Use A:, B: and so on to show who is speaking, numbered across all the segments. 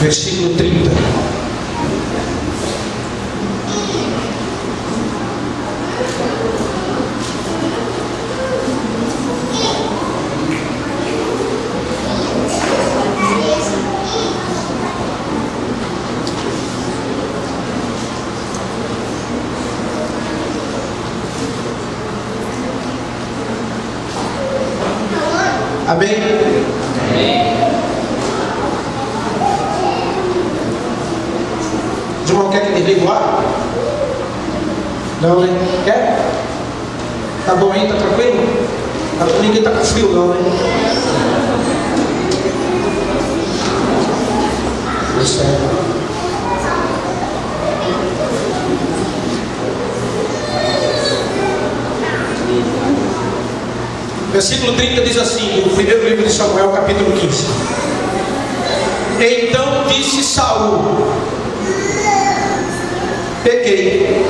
A: versículo 30. Amém?
B: Amém.
A: O irmão quer que desligue o ar? Não, né? Quer? Tá bom aí? Tá tranquilo? Ninguém tá com frio não, né? Isso é. Versículo 30 diz assim, no primeiro livro de Samuel, capítulo 15. Então disse Saul: pequei,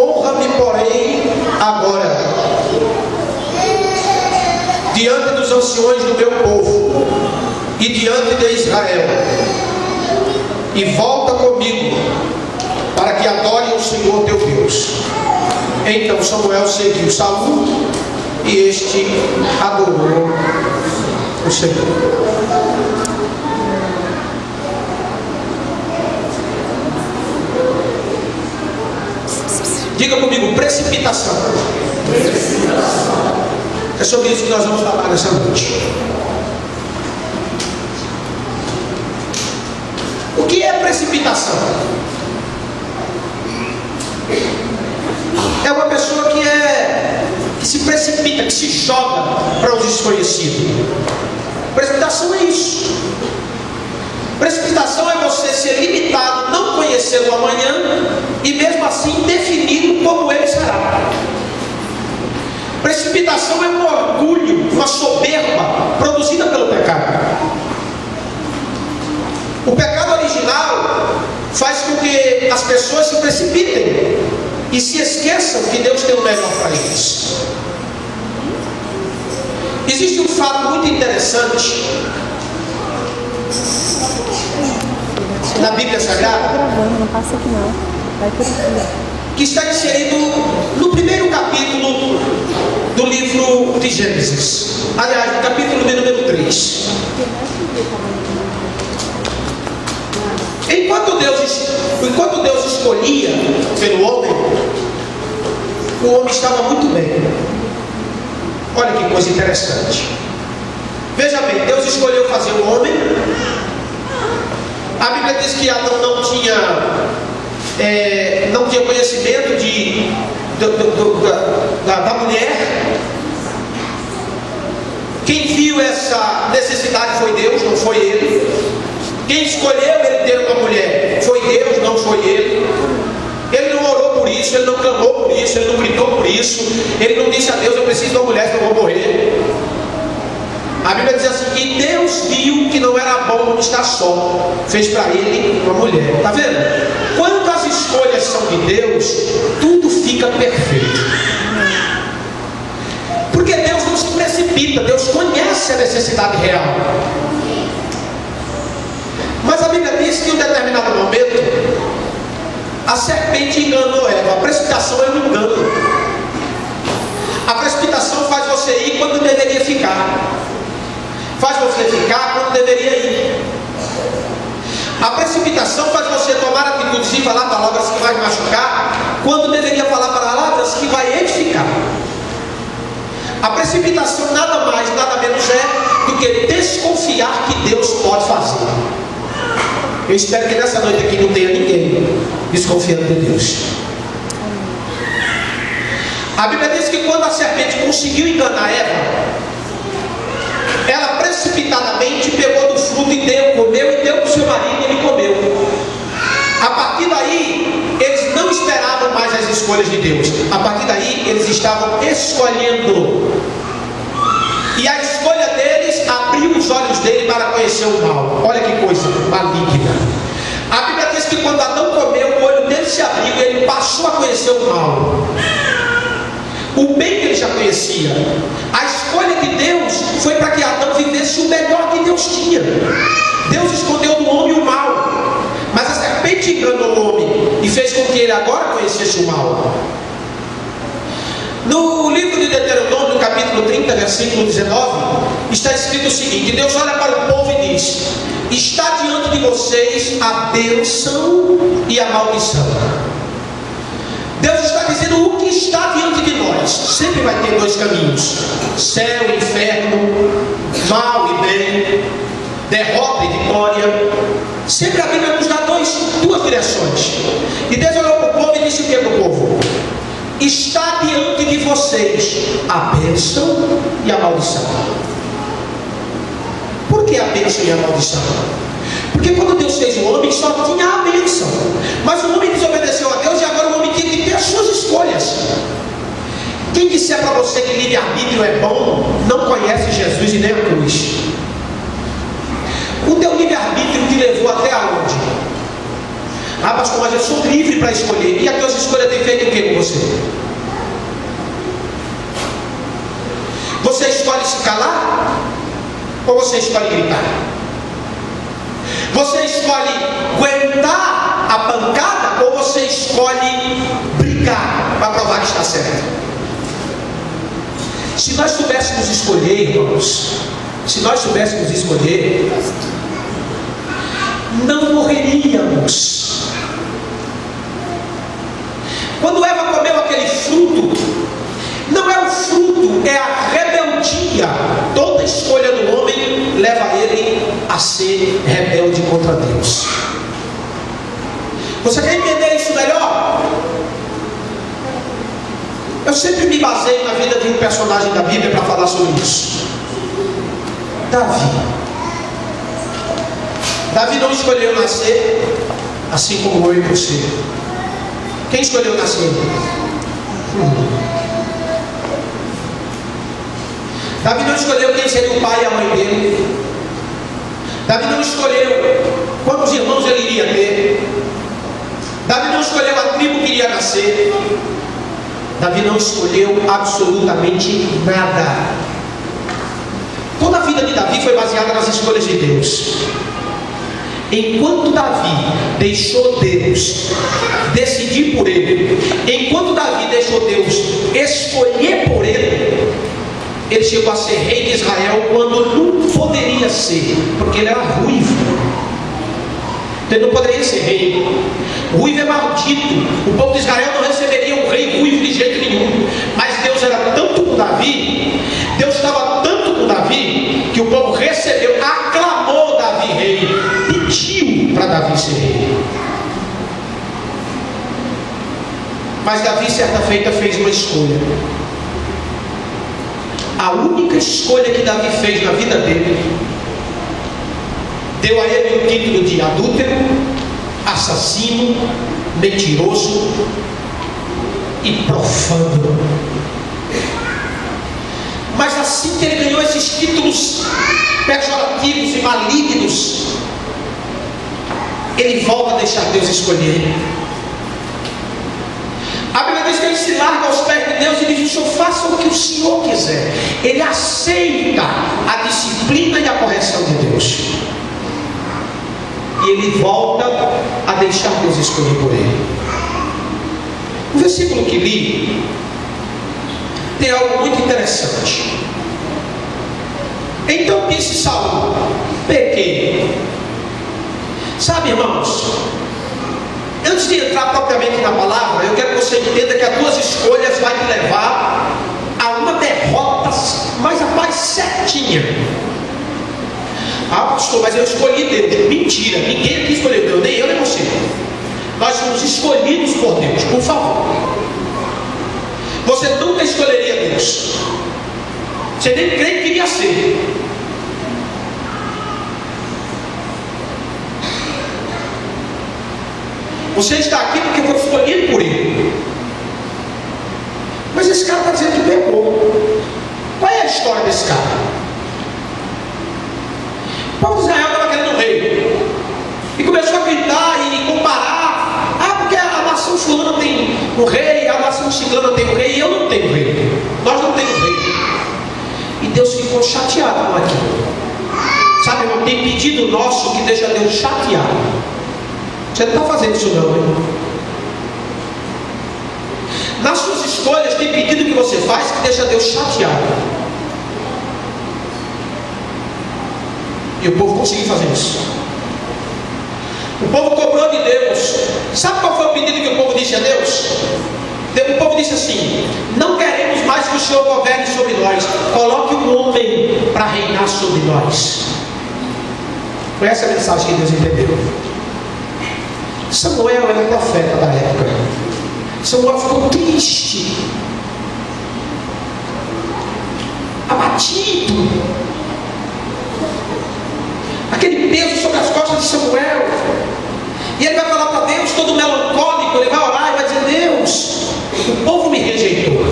A: honra-me, porém, agora, diante dos anciões do meu povo e diante de Israel, e volta comigo, para que adore o Senhor teu Deus. Então Samuel seguiu Saul, e este adorou o Senhor. Diga comigo, precipitação. É sobre isso que nós vamos falar nessa noite. O que é precipitação? É uma pessoa que se precipita, que se joga para os desconhecidos. Precipitação é isso. Precipitação é você ser limitado, não conhecer o amanhã e mesmo assim definir como ele será. Precipitação é um orgulho, uma soberba produzida pelo pecado. O pecado original faz com que as pessoas se precipitem e se esqueçam que Deus tem o melhor para eles. Existe um fato muito interessante na Bíblia Sagrada, que está inserido no primeiro capítulo do livro de Gênesis. Aliás, no capítulo de número 3. Enquanto Deus escolhia pelo homem, o homem estava muito bem. Olha que coisa interessante. Veja bem, Deus escolheu fazer o homem. A Bíblia diz que Adão não tinha conhecimento da mulher. Quem viu essa necessidade foi Deus, não foi ele. Quem escolheu ele ter uma mulher foi Deus, não foi ele. Ele não orou por isso, ele não clamou por isso, ele não gritou por isso. Ele não disse a Deus: eu preciso de uma mulher, senão eu vou morrer. A Bíblia diz assim: e Deus viu que não era bom estar só, fez para ele uma mulher. Está vendo? Quando as escolhas são de Deus, tudo fica perfeito. Porque Deus não se precipita, Deus conhece a necessidade real. Mas a Bíblia diz que em um determinado momento a serpente enganou Eva. A precipitação é um engano. A precipitação faz você ir quando deveria ficar, faz você ficar quando deveria ir. A precipitação faz você tomar atitudes e falar palavras que vai machucar, quando deveria falar palavras que vai edificar. A precipitação nada mais, nada menos é do que desconfiar que Deus pode fazer. Eu espero que nessa noite aqui não tenha ninguém desconfiando de Deus. A Bíblia diz que quando a serpente conseguiu enganar Eva, ela precipitadamente pegou do fruto e comeu e deu para o seu marido e ele comeu. A partir daí, eles não esperavam mais as escolhas de Deus. A partir daí, eles estavam escolhendo. E a escolha deles abriu os olhos dele para conhecer o mal. Olha que coisa maligna. A Bíblia diz que quando Adão comeu, o olho dele se abriu e ele passou a conhecer o mal. O bem que ele já conhecia. A escolha de Deus foi para que Adão vivesse oferecia o melhor que Deus tinha. Deus escondeu do homem o mal, mas a serpente enganou o homem e fez com que ele agora conhecesse o mal. No livro de Deuteronômio, capítulo 30, versículo 19, está escrito o seguinte: Deus olha para o povo e diz: está diante de vocês a bênção e a maldição. Deus está dizendo o que está diante de nós. Sempre vai ter dois caminhos: céu e inferno, mal e bem, derrota e vitória. Sempre a Bíblia nos dá duas direções. E Deus olhou para o povo e disse o que para o povo? Está diante de vocês a bênção e a maldição. Por que a bênção e a maldição? Porque quando Deus fez o homem, só tinha a bênção. Mas o homem desobedeceu a Deus e agora o homem tinha que ter as suas escolhas. Quem disser para você que livre-arbítrio é bom, não conhece Jesus e nem a cruz. O teu livre-arbítrio te levou até aonde? Ah, pastor, mas eu sou livre para escolher. E a tua escolha tem feito o que com você? Você escolhe se calar? Ou você escolhe gritar? Você escolhe aguentar a pancada? Ou você escolhe brigar para provar que está certo? Se nós soubéssemos escolher, irmãos, se nós soubéssemos escolher, não morreríamos. Quando Eva comeu aquele fruto, não é o fruto, é a rebeldia. Toda escolha do homem leva ele a ser rebelde contra Deus. Você quer entender isso melhor? Eu sempre me baseio na vida de um personagem da Bíblia para falar sobre isso. Davi não escolheu nascer assim como eu e você. Quem escolheu nascer? Davi não escolheu quem seria o pai e a mãe dele. Davi não escolheu quantos irmãos ele iria ter. Davi não escolheu a tribo que iria nascer. Davi não escolheu absolutamente nada. Toda a vida de Davi foi baseada nas escolhas de Deus. Enquanto Davi deixou Deus decidir por ele, enquanto Davi deixou Deus escolher por ele, ele chegou a ser rei de Israel quando não poderia ser, porque ele era ruivo. Então ele não poderia ser rei. Ruivo é maldito. O povo de Israel não receberia um rei ruivo de jeito nenhum. Mas Deus era tanto com Davi, Deus estava tanto com Davi, que o povo recebeu, aclamou Davi rei, pediu para Davi ser rei. Mas Davi, certa feita, fez uma escolha. A única escolha que Davi fez na vida dele deu a ele o título de adúltero, assassino, mentiroso e profano. Mas assim que ele ganhou esses títulos pejorativos e malignos, ele volta a deixar Deus escolher. A Bíblia diz que ele se larga aos pés de Deus e diz: o Senhor faça o que o Senhor quiser. Ele aceita a disciplina e a correção de Deus. E ele volta a deixar Deus escolher por ele. O versículo que li tem algo muito interessante. Então disse Saul: pequei. Sabe, irmãos, antes de entrar propriamente na palavra, eu quero que você entenda que as tuas escolhas vão te levar a uma derrota, mas a mais certinha. Ah, pastor, mas eu escolhi Deus. Mentira, ninguém aqui escolheu Deus, nem eu nem você. Nós somos escolhidos por Deus, por favor. Você nunca escolheria Deus. Você nem crê que queria ser. Você está aqui porque foi escolhido por ele. Mas esse cara está dizendo que pecou. Qual é a história desse cara? O povo de Israel estava querendo um rei. E começou a gritar e comparar. Ah, porque a nação fulana tem um rei, a nação ciclana tem um rei, e eu não tenho rei. Nós não temos rei. E Deus ficou chateado com aquilo. irmão, tem pedido nosso que deixa Deus chateado. Você não está fazendo isso não, hein? Nas suas escolhas tem pedido que você faz que deixa Deus chateado. E o povo conseguiu fazer isso. O povo cobrou de Deus. Sabe qual foi o pedido que o povo disse a Deus? O povo disse assim: não queremos mais que o Senhor governe sobre nós, coloque um homem para reinar sobre nós. Foi essa a mensagem que Deus entendeu. Samuel era o profeta da época. Samuel ficou triste, abatido, aquele peso sobre as costas de Samuel. E ele vai falar para Deus, todo melancólico, ele vai orar e vai dizer: Deus, o povo me rejeitou,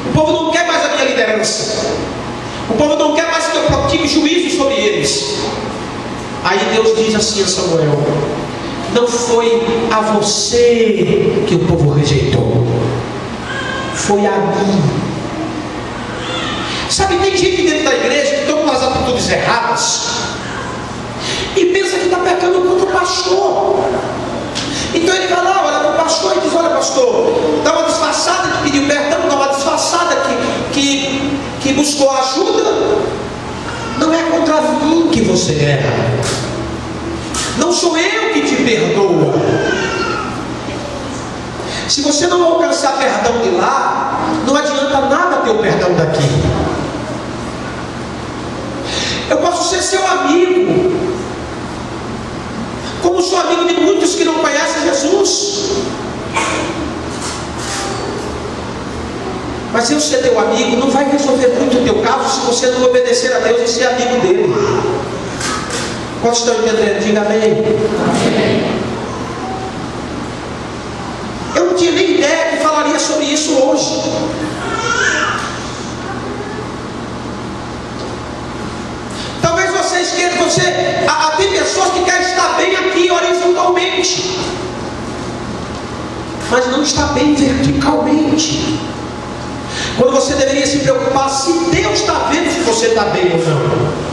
A: o povo não quer mais a minha liderança, o povo não quer mais que eu pratique juízo sobre eles. Aí Deus diz assim a Samuel: não foi a você que o povo rejeitou, foi a mim. Sabe, tem gente dentro da igreja que toma umas atitudes erradas e pensa que está pecando contra o pastor. Então ele vai lá, olha para o pastor e diz: olha, pastor, dá uma disfarçada que pediu perdão, dá uma disfarçada que buscou ajuda. Não é contra mim que você erra, não sou eu que te perdoa. Se você não alcançar perdão de lá, não adianta nada ter o perdão daqui. Eu posso ser seu amigo, como sou amigo de muitos que não conhecem Jesus. Mas eu ser teu amigo não vai resolver muito o teu caso se você não obedecer a Deus e ser amigo dele. Quantos estão entendendo? Diga amém. Amém. Eu não tinha nem ideia que falaria sobre isso hoje. Talvez vocês queiram, tem pessoas que querem estar bem aqui horizontalmente, mas não está bem verticalmente. Quando você deveria se preocupar se Deus está vendo se você está bem ou não.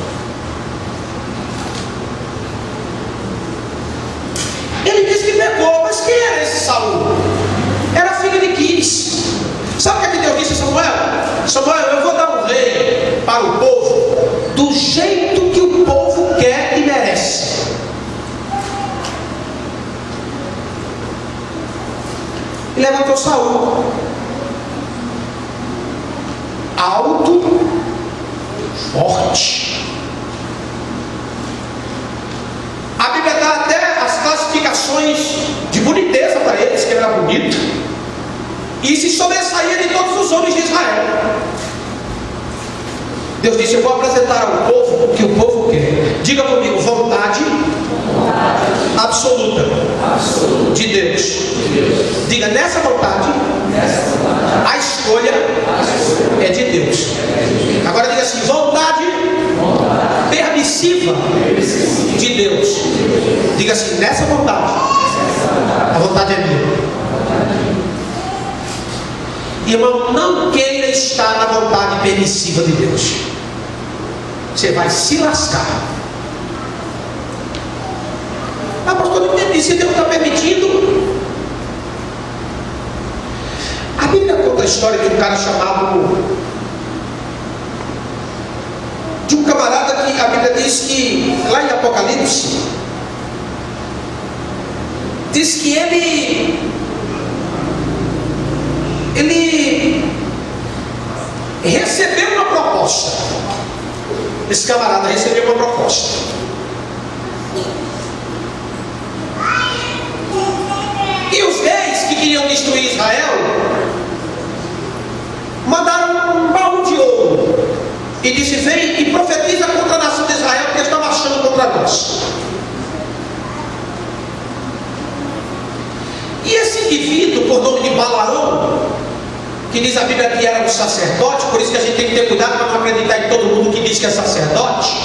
A: Ele disse que pecou, mas quem era esse Saul? Era filho de Quis. Sabe o que Deus disse a Samuel? Samuel, eu vou dar um rei para o povo do jeito que o povo quer e merece. E levantou Saul, alto, forte. A Bíblia dá até as classificações de boniteza para eles, que ele era bonito, e se sobressaía de todos os homens de Israel. Deus disse: eu vou apresentar ao povo o que o povo quer. Diga comigo: vontade absoluta de Deus. Diga: nessa vontade a escolha é de Deus. Agora diga assim: vontade permissiva de Deus. Diga assim: nessa vontade a vontade é minha. Irmão, não queira estar na vontade permissiva de Deus. Você vai se lascar. Ah, pastor, não entendi. Se Deus está permitindo. A Bíblia conta a história de um cara chamado, de um camarada que a Bíblia diz que, lá em Apocalipse, diz que ele recebeu uma proposta. Esse camarada recebeu uma proposta. E os reis que queriam destruir Israel mandaram um baú de ouro e disse: vem e profetiza contra a nação de Israel, que eles estão marchando contra nós. E esse indivíduo, por nome de Balaão, que diz a Bíblia que era um sacerdote, por isso que a gente tem que ter cuidado para não acreditar em todo mundo que diz que é sacerdote.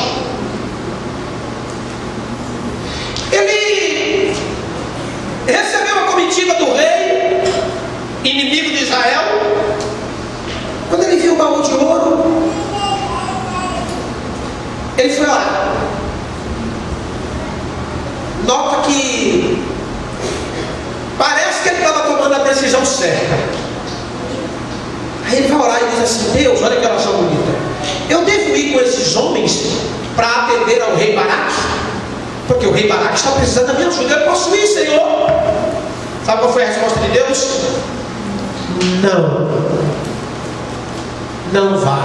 A: Ele recebeu a comitiva do rei, inimigo de Israel. Quando ele viu o baú de ouro, Ele foi orar. Nota que parece que ele estava tomando a decisão certa. Aí ele vai orar e diz assim: Deus, olha que oração bonita. Eu devo ir com esses homens para atender ao rei Baraque? Porque o rei Baraque está precisando da minha ajuda. Eu posso ir, Senhor? Sabe qual foi a resposta de Deus? Não vá.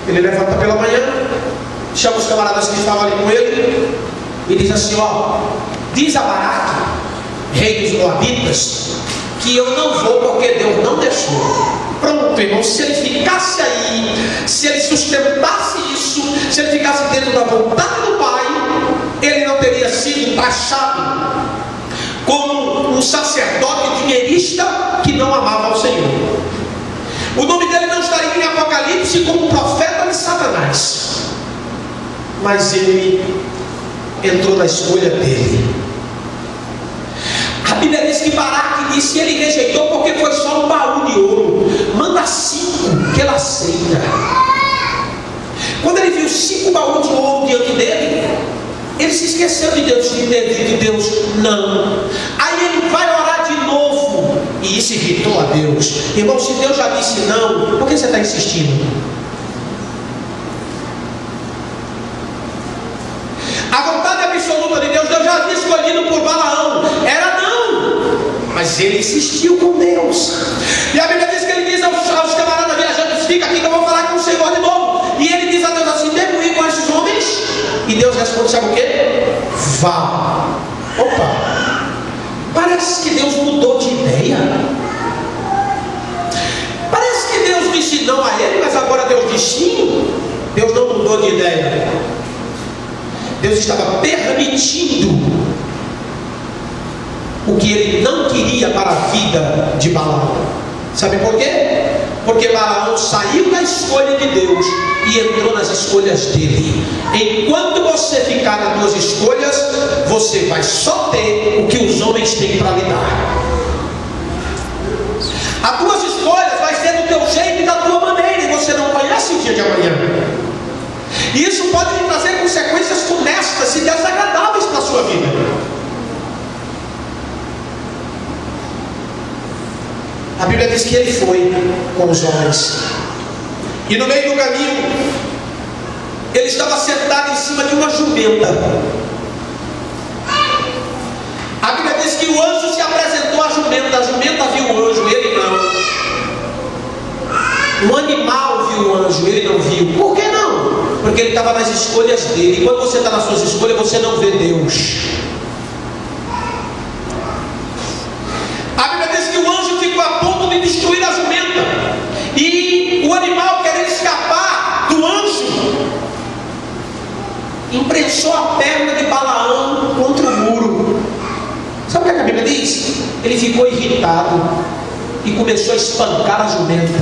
A: Ele levanta pela manhã, chama os camaradas que estavam ali com ele e diz assim: ó, diz a Baraque, rei dos Moabitas, que eu não vou porque Deus não deixou. Pronto, irmão, se ele ficasse aí, se ele sustentasse isso, se ele ficasse dentro da vontade do Pai, ele não teria sido taxado como um sacerdote dinheirista que não amava ao Senhor. O nome dele não estaria em Apocalipse como profeta de Satanás, mas ele entrou na escolha dele. A Bíblia diz que Baraque disse que ele rejeitou porque foi só um baú de ouro. Manda 5 que ele aceita. Quando ele viu 5 baús de ouro diante dele, ele se esqueceu de Deus, de Deus não. Aí ele vai orar de novo, e isso irritou a Deus. Irmão, se Deus já disse não, por que você está insistindo? A vontade absoluta de Deus, Deus já havia escolhido por Balaão, era não, mas ele insistiu com Deus. E a Bíblia diz que ele diz aos camaradas viajantes: fica aqui que eu vou falar com o Senhor de novo. E ele diz a Deus assim: devo ir com esses homens? E Deus responde: sabe o que? Vá. Opa, parece que Deus mudou de ideia. Parece que Deus disse não a ele, mas agora Deus diz sim. Deus não mudou de ideia. Deus estava permitindo o que ele não queria para a vida de Balaão. Sabe por quê? Porque Balaão saiu da escolha de Deus e entrou nas escolhas dele. Enquanto você ficar nas suas escolhas, você vai só ter o que os homens têm para lhe dar. As tuas escolhas vai ser do teu jeito e da tua maneira, e você não conhece o dia de amanhã. E isso pode lhe trazer consequências funestas e desagradáveis para a sua vida. A Bíblia diz que ele foi com os homens, e no meio do caminho ele estava sentado em cima de uma jumenta. A Bíblia diz que o anjo se apresentou à jumenta. A jumenta viu o anjo, ele não. O animal viu o anjo, ele não viu. Por que não? Porque ele estava nas escolhas dele. E quando você está nas suas escolhas, você não vê Deus. A Bíblia diz que o anjo ficou a ponto de destruir a jumenta, e o animal, querendo escapar do anjo, imprensou a perna de Balaão contra o muro. Sabe o que a Bíblia diz? Ele ficou irritado e começou a espancar a jumenta.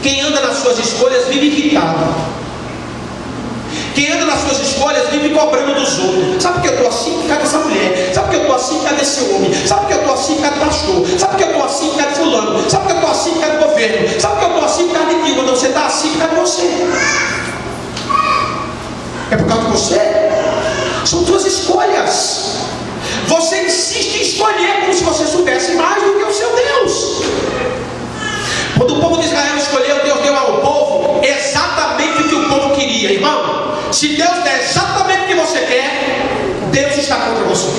A: Quem anda nas suas escolhas vive irritado. Quem anda nas suas escolhas vive cobrando dos outros. Sabe por que eu estou assim por causa dessa mulher? Sabe por que eu estou assim por causa desse homem? Sabe por que eu estou assim por causa do pastor? Sabe por que eu estou assim por causa de fulano? Sabe por que eu estou assim por causa do governo? Sabe por que eu estou assim por causa de Dilma? Não, você está assim por causa de você. É por causa de você. São tuas escolhas. Você insiste em escolher como se você soubesse mais do que o seu Deus. Quando o povo de Israel escolheu, Deus deu ao povo exatamente o que o povo queria. Irmão, se Deus der exatamente o que você quer, Deus está contra você.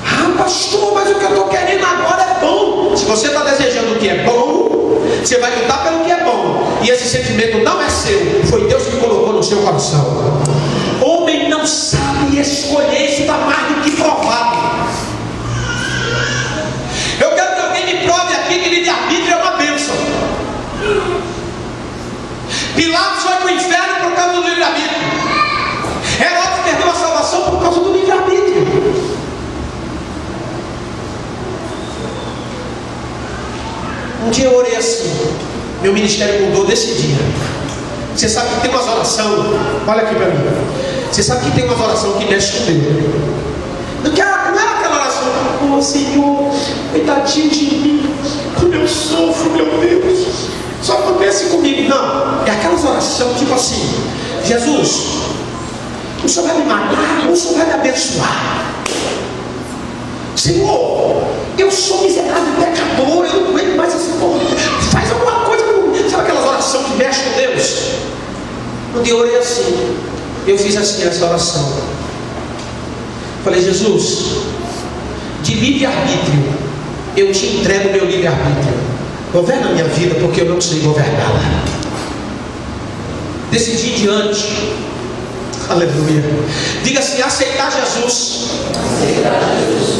A: Ah, pastor, mas o que eu estou querendo agora é bom. Se você está desejando o que é bom, você vai lutar pelo que é bom. E esse sentimento não é seu, foi Deus que colocou no seu coração. Homem não sabe escolher, isso está mais do que provado. Eu quero que alguém me prove aqui que livre-arbítrio é uma bênção. Pilatos foi para o inferno por causa do livre-arbítrio. Herodes perdeu a salvação por causa do livre-arbítrio. Um dia eu orei assim, meu ministério mudou desse dia. Você sabe que tem umas orações, olha aqui para mim. Você sabe que tem umas orações que mexem com Deus. Não era aquela oração: oh Senhor, coitadinho de mim, como eu sofro, meu Deus. Só acontece comigo. Jesus, o Senhor vai me matar, ou o Senhor vai me abençoar? Senhor, eu sou miserável, pecador, eu não aguento mais esse povo. Faz alguma coisa comigo. Sabe aquelas orações que mexem com Deus? Um dia eu orei assim. Eu fiz assim essa oração. Falei, Jesus, de livre-arbítrio, eu te entrego meu livre-arbítrio. Governa a minha vida, porque eu não sei governá-la. Desse dia em diante, aleluia, diga assim: aceitar Jesus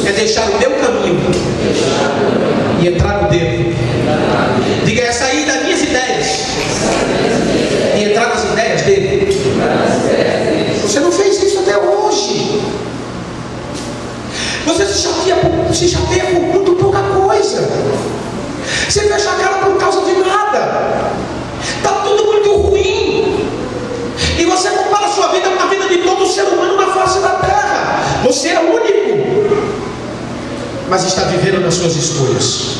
A: é deixar o meu caminho e entrar no dele. Diga, é sair das minhas ideias e entrar nas ideias dele. Você não fez isso até hoje. Você se chateia por muito pouca coisa. Você fecha a cara por causa de nada. Está tudo muito ruim. E você compara a sua vida com a vida de todo ser humano na face da terra. Você é único, mas está vivendo nas suas escolhas.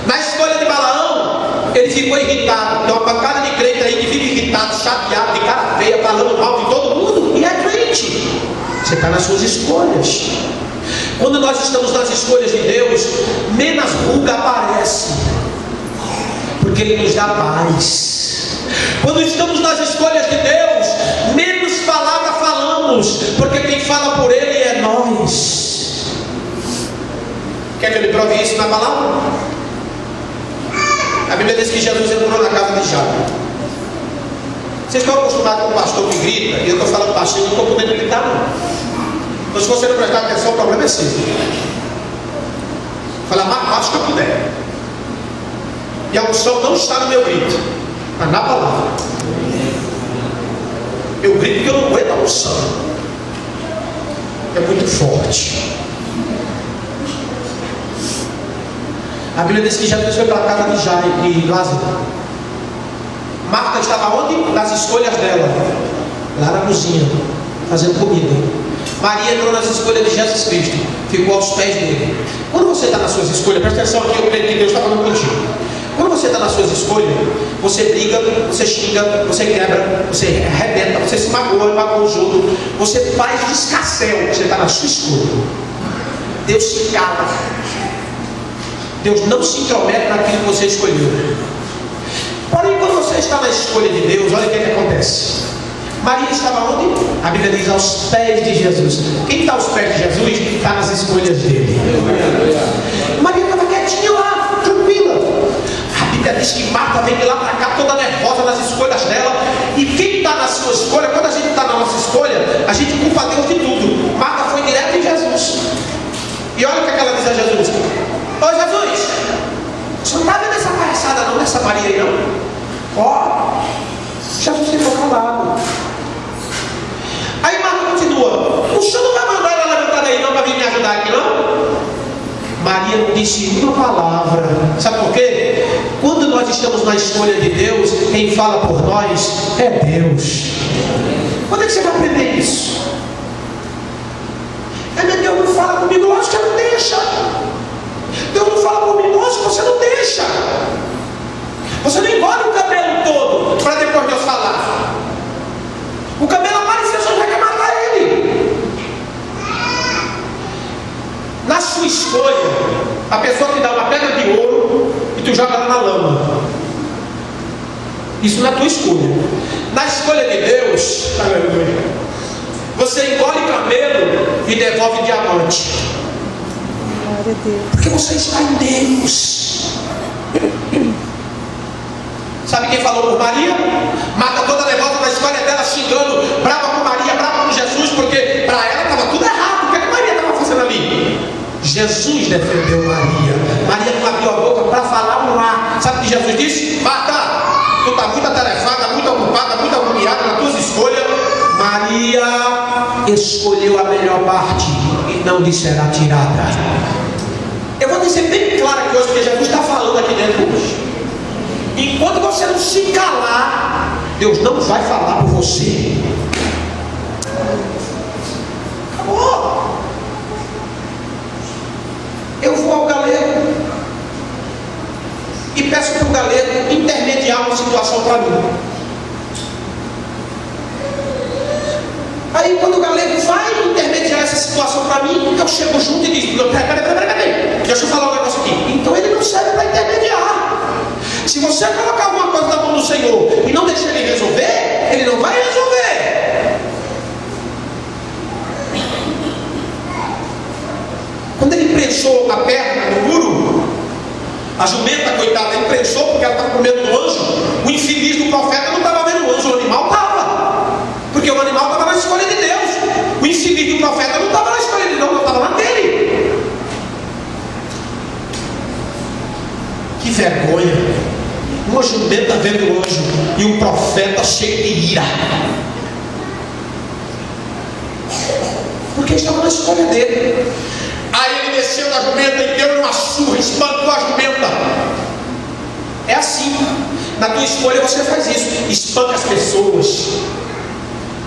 A: Na escolha de Balaão, ele ficou irritado. Tem uma pancada de crente aí que vive irritado, chateado, de cara feia, falando mal de todo mundo, e é crente. Você está nas suas escolhas. Quando nós estamos nas escolhas de Deus, menos ruga aparece, porque Ele nos dá paz. Quando estamos nas escolhas de Deus, menos palavra falamos, porque quem fala por Ele é nós. Quer que eu lhe prove isso na palavra? A Bíblia diz que Jesus entrou na casa de Jairo. Vocês estão acostumados com o pastor que grita, e eu estou falando baixinho, não estou podendo gritar não. Então, se você não prestar atenção, o problema é seu. Fala mais baixo que eu puder. E a unção não está no meu grito, mas na palavra. Eu grito porque eu não aguento a unção. É muito forte. A Bíblia diz que Jesus foi para a casa de Jairo e Lázaro. Marta estava onde? Nas escolhas dela. Lá na cozinha, fazendo comida. Maria entrou nas escolhas de Jesus Cristo, ficou aos pés dele. Quando você está nas suas escolhas, presta atenção aqui, eu creio que Deus está falando contigo. Quando você está nas suas escolhas, você briga, você xinga, você quebra, você arrebenta, você se magoa os outros, você faz descassel, você está na sua escolha. Deus se cala. Deus não se intromete naquilo que você escolheu. Porém, quando você está na escolha de Deus, olha o que acontece. Maria estava onde? A Bíblia diz aos pés de Jesus. Quem está aos pés de Jesus está nas escolhas dele. Maria estava quietinha lá, tranquila. A Bíblia diz que Marta vem de lá para cá toda nervosa nas escolhas dela. E quem está na sua escolha, quando a gente está na nossa escolha, a gente culpa Deus de tudo. Marta foi direto em Jesus. E olha o que ela diz a Jesus: ô Jesus, você não está vendo essa palhaçada não, dessa Maria aí não? Ó, Jesus ficou calado. Aí Marta continua: o senhor não vai mandar ela levantar daí não para vir me ajudar aqui não? Maria não disse uma palavra. Sabe por quê? Quando nós estamos na escolha de Deus, quem fala por nós é Deus. Quando é que você vai aprender isso? Meu Deus não fala comigo, lógico que você não deixa. Deus não fala por mim, lógico que você não deixa. Você não engole o cabelo todo para depois Deus falar. O cabelo apareceu, você já quer matar ele. Na sua escolha, a pessoa te dá uma pedra de ouro e tu joga ela na lama. Isso na tua escolha. Na escolha de Deus, aleluia, você engole camelo e devolve diamante. Porque você está em Deus. Sabe quem falou por Maria? Marta toda nervosa na escolha dela, xingando, brava com Maria, brava com Jesus, porque para ela estava tudo errado. O que Maria estava fazendo ali? Jesus defendeu Maria. Maria não abriu a boca para falar um ar. Sabe o que Jesus disse? Marta, tu está muito atarefada, muito ocupada, muito agoniada nas tuas escolhas. Maria escolheu a melhor parte e não lhe será tirada. Eu vou dizer bem claro aqui hoje, porque Jesus está falando aqui dentro hoje. Enquanto você não se calar, Deus não vai falar por você. Acabou. Eu vou ao galego e peço para o galego intermediar uma situação para mim. Aí quando o galego vai intermediar essa situação para mim, eu chego junto e digo: peraí, deixa eu falar um negócio aqui. Então ele não serve para intermediar. Se você colocar alguma coisa na mão do Senhor e não deixar ele resolver, ele não vai resolver. Quando ele prensou a perna no muro, a jumenta, coitada, ele prensou porque ela estava com medo do anjo. O infeliz do profeta não estava vendo o anjo, o animal estava. Porque o animal estava na escolha de Deus. O infeliz do profeta não estava na escolha de Deus, não estava na dele. Que vergonha. Uma jumenta vendo o anjo e um profeta cheio de ira. Porque estava na escolha dele. Aí ele desceu da jumenta e deu uma surra, espancou a jumenta. É assim. Na tua escolha você faz isso. Espanca as pessoas.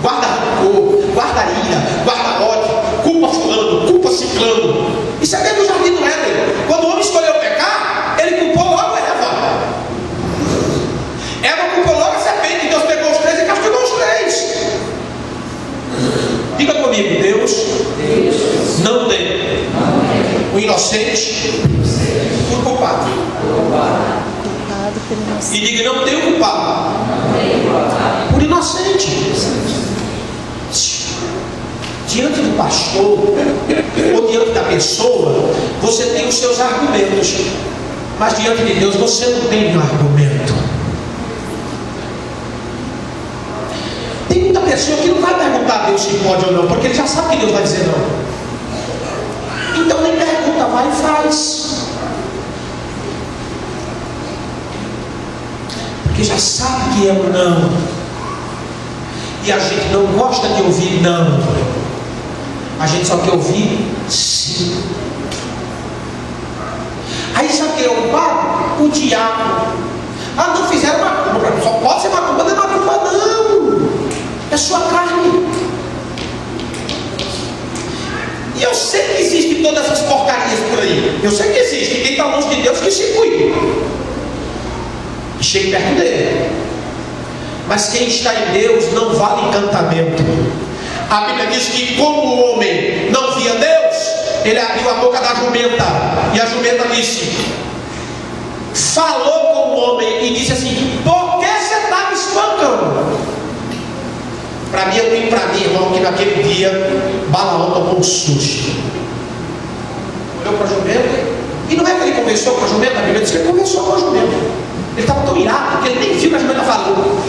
A: Guarda rancor, guarda ira, guarda ódio, culpa fulano, culpa ciclano. Isso é dentro do jardim do Éden. Quando o homem escolheu pecar, ele culpou logo Eva. Eva culpou logo a serpente. Deus pegou os três e castigou os três. Diga comigo: Deus não tem o inocente por culpado. E diga: não tem o culpado por inocente. Diante do pastor ou diante da pessoa, você tem os seus argumentos, mas diante de Deus você não tem um argumento. Tem muita pessoa que não vai perguntar a Deus se pode ou não, porque ele já sabe que Deus vai dizer não. Então nem pergunta, vai e faz, porque já sabe que é um não. E a gente não gosta de ouvir não. A gente só quer ouvir sim. Aí sabe quem é o culpado? O diabo. Ah, não fizeram macumba. Só pode ser macumba, não é macumba não. É sua carne. E eu sei que existem todas essas porcarias por aí. Eu sei que existe. Quem está longe de Deus que se cuide. Que chegue perto dele. Mas quem está em Deus não vale encantamento. A Bíblia diz que como o homem não via Deus, ele abriu a boca da jumenta. E a jumenta disse, falou com o homem e disse assim: por que você está me espancando? Para mim, eu tenho para mim, irmão, que naquele dia Balaão tomou um susto. Olhou para a jumenta. E não é que ele conversou com a jumenta. A Bíblia diz que ele conversou com a jumenta. Ele estava tão irado porque ele nem viu que a jumenta falou.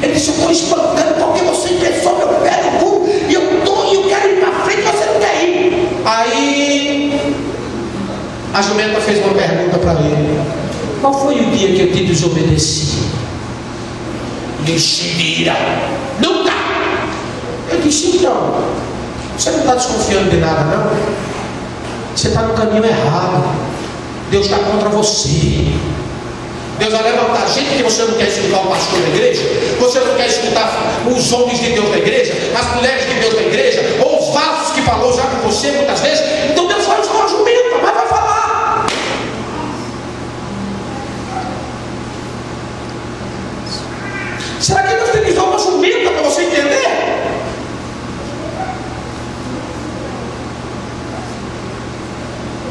A: Ele disse: eu estou espancando porque você pensou meu pé no cu e eu quero ir para frente e você não quer ir. Aí a jumenta fez uma pergunta para ele: qual foi o dia que eu te desobedeci? Mentira! Nunca! Eu disse: então, você não está desconfiando de nada, não? Você está no caminho errado. Deus está contra você. Deus vai levantar gente que você não quer escutar o pastor da igreja, você não quer escutar os homens de Deus da igreja, as mulheres de Deus da igreja, ou os vasos que falou já com você muitas vezes. Então Deus vai usar uma jumenta, mas vai falar. Será que Deus tem que usar uma jumenta para você entender?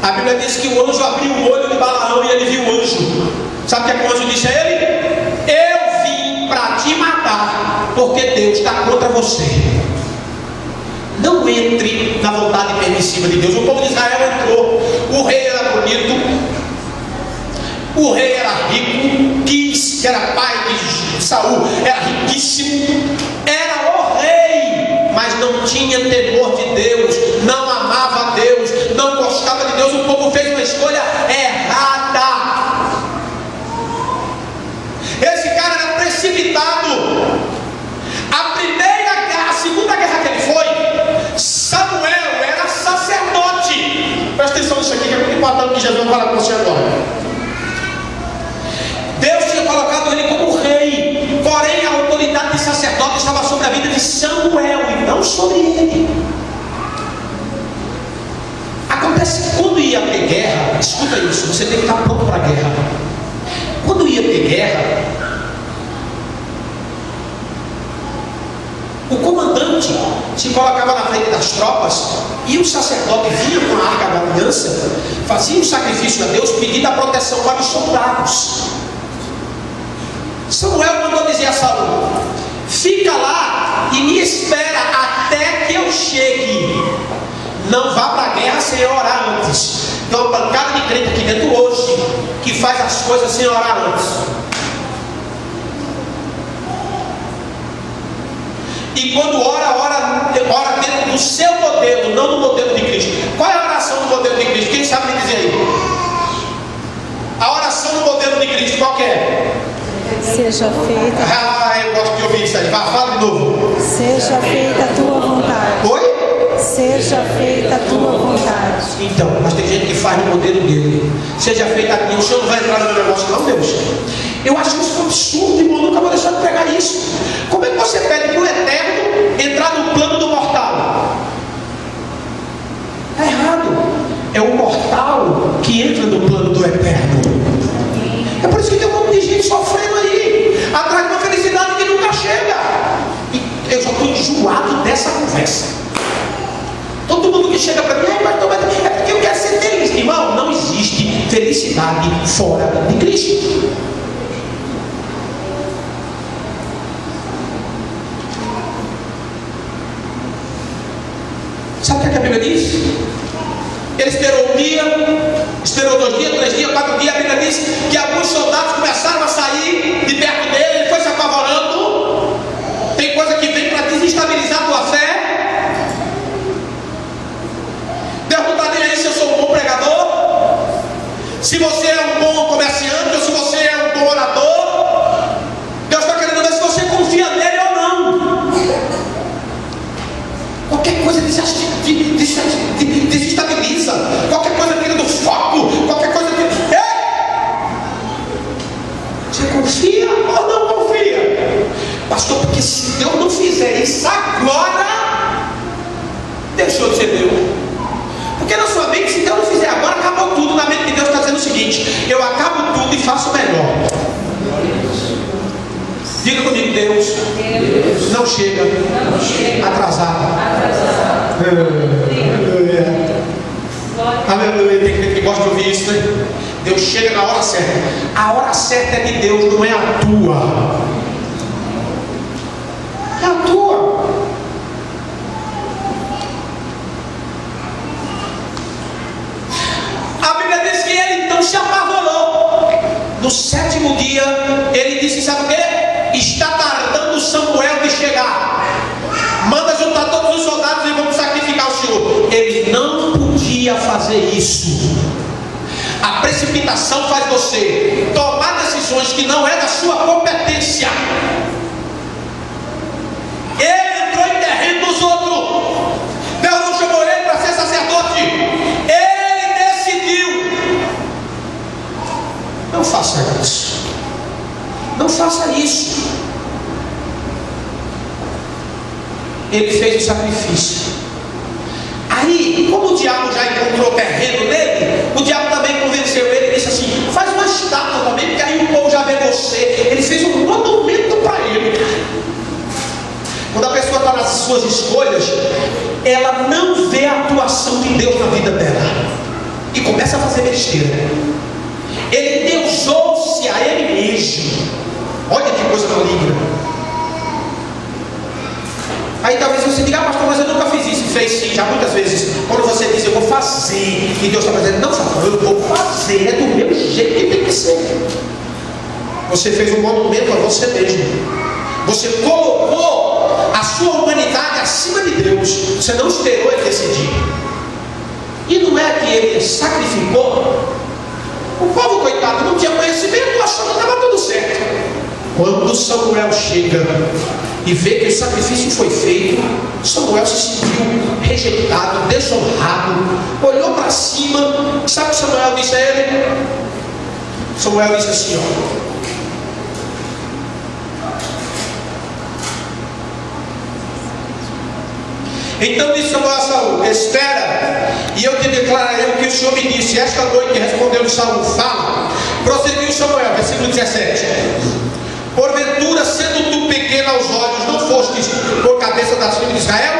A: A Bíblia diz que o anjo abriu o olho de Balaão e ele viu o anjo. Sabe o que o anjo disse a ele? Eu vim para te matar, porque Deus está contra você. Não entre na vontade permissiva de Deus. O povo de Israel entrou. O rei era bonito, o rei era rico, Quis, que era pai de Saul, era riquíssimo, era o rei, mas não tinha temor de Deus, não amava a Deus, não gostava de Deus. O povo fez uma escolha errada. Esse cara era precipitado. A segunda guerra que ele foi, Samuel era sacerdote. Presta atenção nisso aqui, que é muito importante que Jesus vai falar com você agora. Deus tinha colocado ele como rei, porém a autoridade de sacerdote estava sobre a vida de Samuel e não sobre ele. Acontece que quando ia ter guerra, escuta isso, você tem que estar pronto para a guerra. Quando ia ter guerra, o comandante se colocava na frente das tropas, e o sacerdote vinha com a arca da aliança, fazia um sacrifício a Deus, pedindo a proteção para os soldados. Samuel mandou dizer a Saul: fica lá e me espera até que eu chegue. Não vá para a guerra sem orar antes. Tem uma pancada de crente aqui dentro hoje que faz as coisas sem orar antes. E quando ora dentro do seu modelo, não do modelo de Cristo. Qual é a oração do modelo de Cristo? Quem sabe me dizer aí? A oração do modelo de Cristo, qual que é?
B: Seja feita.
A: Eu gosto de ouvir isso aí. Fala de novo.
B: Seja feita a tua vontade.
A: Oi?
B: Seja feita a tua vontade.
A: Então, mas tem gente que faz no modelo dele. Seja feita a minha. O senhor não vai entrar no meu negócio, não, Deus? Eu acho isso um absurdo, irmão. Nunca vou deixar de pregar isso. Como é que você pede para o eterno entrar no plano do mortal? Está errado. É o mortal que entra no plano do eterno. É por isso que tem um monte de gente sofrendo aí, atrás de uma felicidade que nunca chega. E eu já estou enjoado dessa conversa. Todo mundo que chega para mim, é porque eu quero ser feliz. Irmão, não existe felicidade fora de Cristo. Sabe o que a Bíblia diz? Ele esperou um dia, esperou 2 dias, 3 dias, 4 dias. A Bíblia diz que alguns soldados começaram a sair de perto dele. Ele foi se apavorando. Tem coisa que vem para desestabilizar a tua fé. Perguntar dele aí se eu sou um bom pregador, se você é um bom comerciante ou se você é um bom orador. Deus está querendo ver se você confia nele ou não. Qualquer coisa desestabiliza, qualquer coisa tira do foco, qualquer coisa tira. Você confia ou não confia? Pastor, porque se Deus não fizer isso agora, deixou de ser Deus. Porque na sua mente, se Deus não fizer agora, acabou tudo. Na mente de Deus está dizendo o seguinte: eu acabo tudo e faço melhor. Diga comigo: Deus não chega atrasado. Aleluia. Tem gente que gosta de ouvir isso, né? Deus chega na hora certa. A hora certa é de Deus, não é a tua. É a tua. A Bíblia diz que ele então se apavorou. No 7º dia, ele disse: sabe o quê? Está tardando Samuel de chegar. Manda juntar todos os soldados e vamos sacrificar o Senhor. Ele não podia fazer isso. A precipitação faz você tomar decisões que não é da sua competência. Ele entrou em terreno dos outros. Deus não chamou ele para ser sacerdote. Ele decidiu. Não faça isso. Não faça isso. Ele fez o sacrifício. Aí, como o diabo já encontrou terreno nele, o diabo também convenceu ele e disse assim: faz uma estátua também, porque aí o povo já vê você. Ele fez um monumento para ele. Quando a pessoa está nas suas escolhas, ela não vê a atuação de Deus na vida dela e começa a fazer besteira. Ele deusou-se a ele mesmo. Olha que coisa maligna. Aí talvez você diga: pastor, mas eu nunca fiz isso. Fez sim, já muitas vezes. Quando você diz: eu vou fazer, e Deus está dizendo: não, pastor, eu vou fazer, é do meu jeito que tem que ser. Você fez um monumento a você mesmo. Você colocou a sua humanidade acima de Deus. Você não esperou ele decidir. E não é que ele sacrificou. O povo, coitado, não tinha conhecimento, achou que estava tudo certo. Quando Samuel chega e vê que o sacrifício foi feito, Samuel se sentiu rejeitado, desonrado, olhou para cima. Sabe o que Samuel disse a ele? Samuel disse assim: ó, então disse Samuel a Saul: espera, e eu te declararei o que o Senhor me disse. Esta noite respondeu Saul: fala. Prosseguiu Samuel, versículo 17: porventura, sendo tu pequeno aos olhos, não fostes por cabeça das filhas de Israel?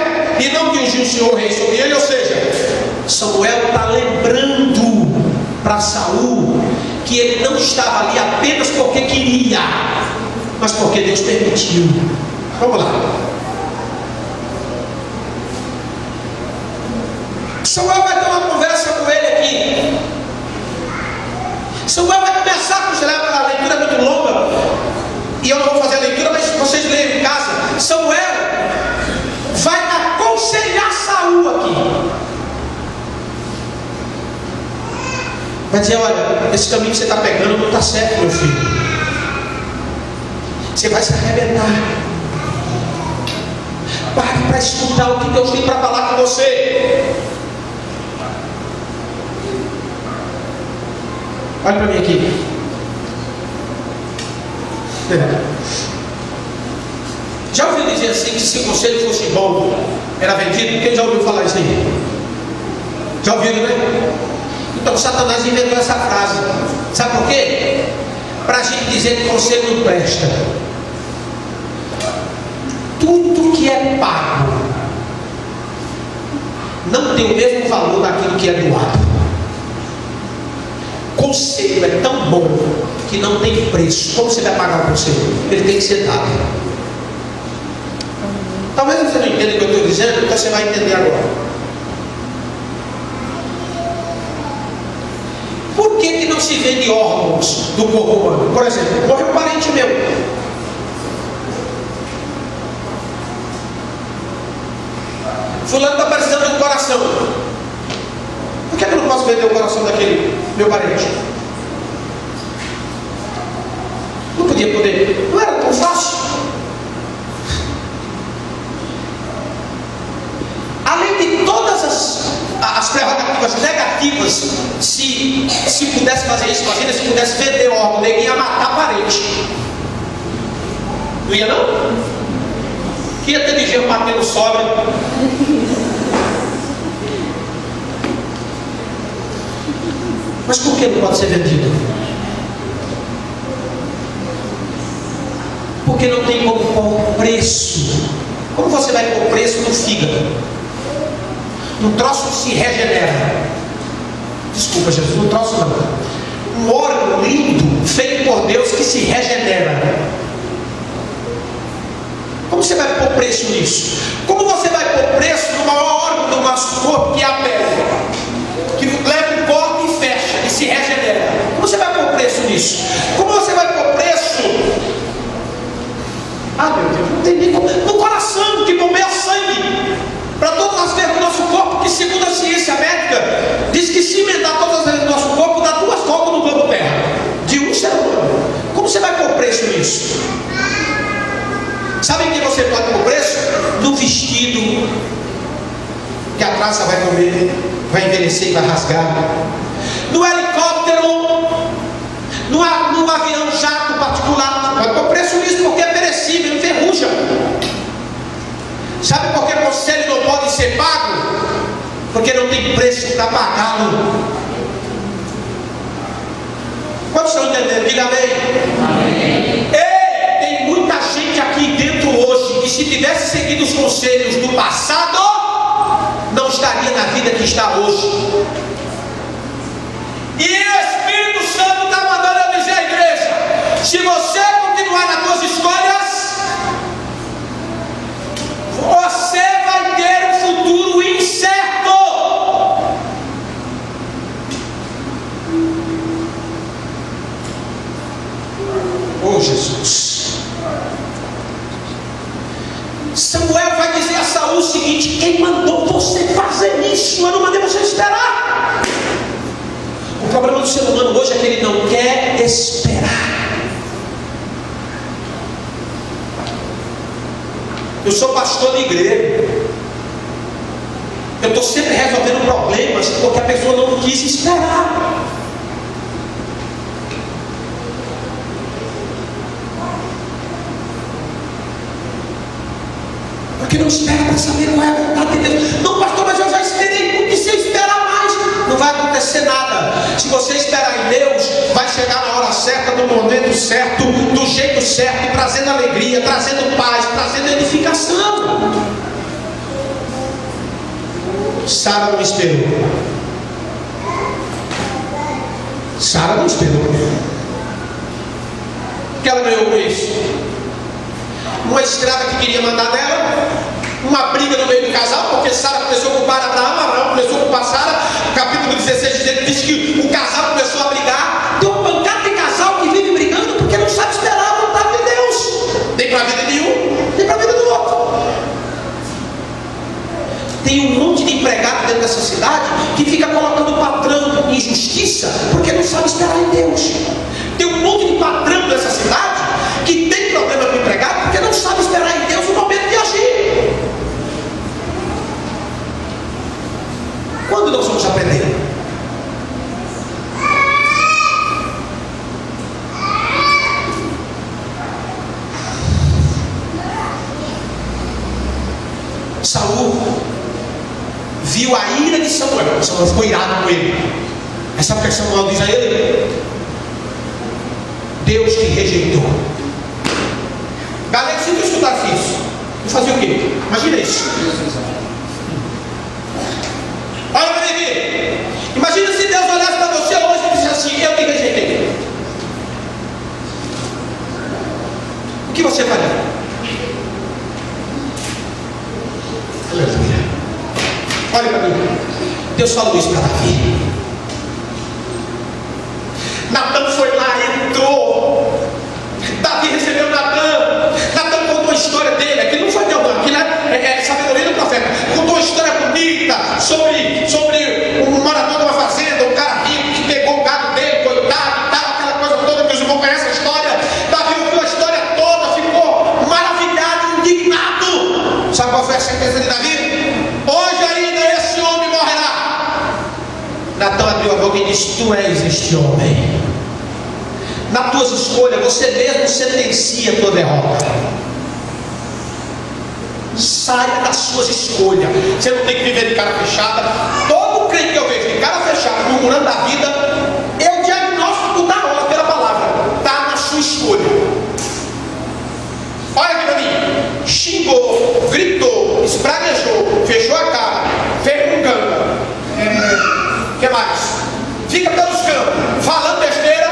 A: ungir o Senhor rei sobre ele. Ou seja, Samuel está lembrando para Saul que ele não estava ali apenas porque queria, mas porque Deus permitiu. Vamos lá. Samuel vai ter uma conversa com ele aqui. Samuel vai começar a leitura é muito longa, e eu não vou fazer a leitura, mas vocês leiam em casa. Samuel vai aconselhar Saul aqui. Vai dizer: olha, esse caminho que você está pegando não está certo, meu filho. Você vai se arrebentar. Pare para escutar o que Deus tem para falar com você. Olha para mim aqui. Já ouviu dizer assim que se o conselho fosse bom, era vendido? Quem já ouviu falar isso aí? Já ouviram, né? Então Satanás inventou essa frase. Sabe por quê? Para a gente dizer que conselho não presta. Tudo que é pago não tem o mesmo valor daquilo que é doado. Conselho é tão bom que não tem preço. Como você vai pagar o conselho? Ele tem que ser dado. Talvez você não entenda o que eu estou dizendo, então você vai entender agora. Por que não se vende órgãos do corpo humano? Por exemplo, morreu um parente meu. Fulano está precisando de um coração. Por que eu não posso vender o coração daquele meu parente? Não poder. Não era tão fácil. Além de todas as prerrogativas negativas, se pudesse fazer isso, imagina se pudesse vender órgão, ninguém ia matar parente. Não ia não? Que ia ter ligeiro batendo sogra. Mas por que não pode ser vendido? Porque não tem como pôr preço. Como você vai pôr preço no fígado? Um troço se regenera. Desculpa, Jesus, um troço não. Um órgão lindo, feito por Deus, que se regenera. Como você vai pôr preço nisso? Como você vai pôr preço no maior órgão do nosso corpo, que é a pele? Que leva um corte e fecha, e se regenera. Como você vai pôr preço nisso? Como você vai pôr preço? Ah, meu Deus, não tem nem como. No coração, que bombeia sangue para todas as veias do nosso corpo, que segundo a ciência médica, diz que se emendar todas as veias do nosso corpo, dá 2 voltas no globo terra, de um ser humano. Como você vai pôr preço nisso? Sabe em que você pode pôr preço? No vestido, que a traça vai comer, vai envelhecer e vai rasgar. No helicóptero, no avião jato particular, vai pôr preço nisso, porque é perecível, enferruja. Sabe por que o conselho não pode ser pago? Porque não tem preço para pagá-lo. Quantos estão entendendo? Diga amém. Amém. Ei, tem muita gente aqui dentro hoje que, se tivesse seguido os conselhos do passado, não estaria na vida que está hoje. E o Espírito Santo está mandando eu dizer à igreja: se você continuar nas suas escolhas, você vai ter um futuro incerto. Oh Jesus. Samuel vai dizer a Saul o seguinte: quem mandou você fazer isso? Eu não mandei você esperar. O problema do ser humano hoje é que ele não quer esperar. Eu sou pastor de igreja. Eu estou sempre resolvendo problemas porque a pessoa não quis esperar. Porque não espera para saber qual é a vontade de Deus. Não, pastor, mas eu já esperei muito. E se eu esperar mais, não vai acontecer nada. Se você esperar em Deus, vai chegar na hora certa, no momento certo, do jeito certo, trazendo alegria, trazendo paz, trazendo edificação. Sara não esperou. Sara não esperou. O que ela ganhou com isso? Uma escrava que queria mandar nela, uma briga no meio do casal, porque Sara começou a culpar Abraão começou a culpar Sara. Capítulo 16 diz que o casal começou a brigar. Tem uma pancada de casal que vive brigando porque não sabe esperar a vontade de Deus, nem para a vida de um, nem para a vida do outro. Tem um monte de empregado dentro dessa cidade que fica colocando o patrão em justiça porque não sabe esperar em Deus. Tem um monte de patrão dessa cidade que tem problema com o empregado porque não sabe esperar em Deus no momento de agir. Quando nós vamos aprender? Saul viu a ira de Samuel. Samuel ficou irado com ele. Mas sabe o que Samuel diz a ele? Deus te rejeitou. Galera, se tu escutasse isso, tu fazia o quê? Imagina isso. Olha para mim aqui. Imagina se Deus olhasse para você hoje e dissesse assim: eu te rejeitei. O que você faria? Aleluia. Olha para mim. Deus falou isso para Davi. Natan foi lá, entrou. Davi recebeu Natan. Natan contou a história dele. Aquilo não foi meu nome, aquilo é sabedoria do profeta. Contou uma história bonita sobre um morador de uma fazenda, um cara rico que pegou o gado dele, coitado, tal, aquela coisa toda que os irmãos conhecem a história. Davi ouviu a história toda, ficou maravilhado, indignado. Sabe qual foi a sentença de Davi? Hoje ainda esse homem morrerá. Natan abriu a boca e disse: tu és este homem. Nas tuas escolhas, você mesmo sentencia a tua derrota. Saia das suas escolhas. Você não tem que viver de cara fechada. Todo crente que eu vejo de cara fechada, murmurando da vida, é o diagnóstico da hora pela palavra. Está na sua escolha. Olha aqui para mim. Xingou, gritou, espraguejou, fechou a cara, fez um ganga. O que mais? Fica pelos campos, falando besteira.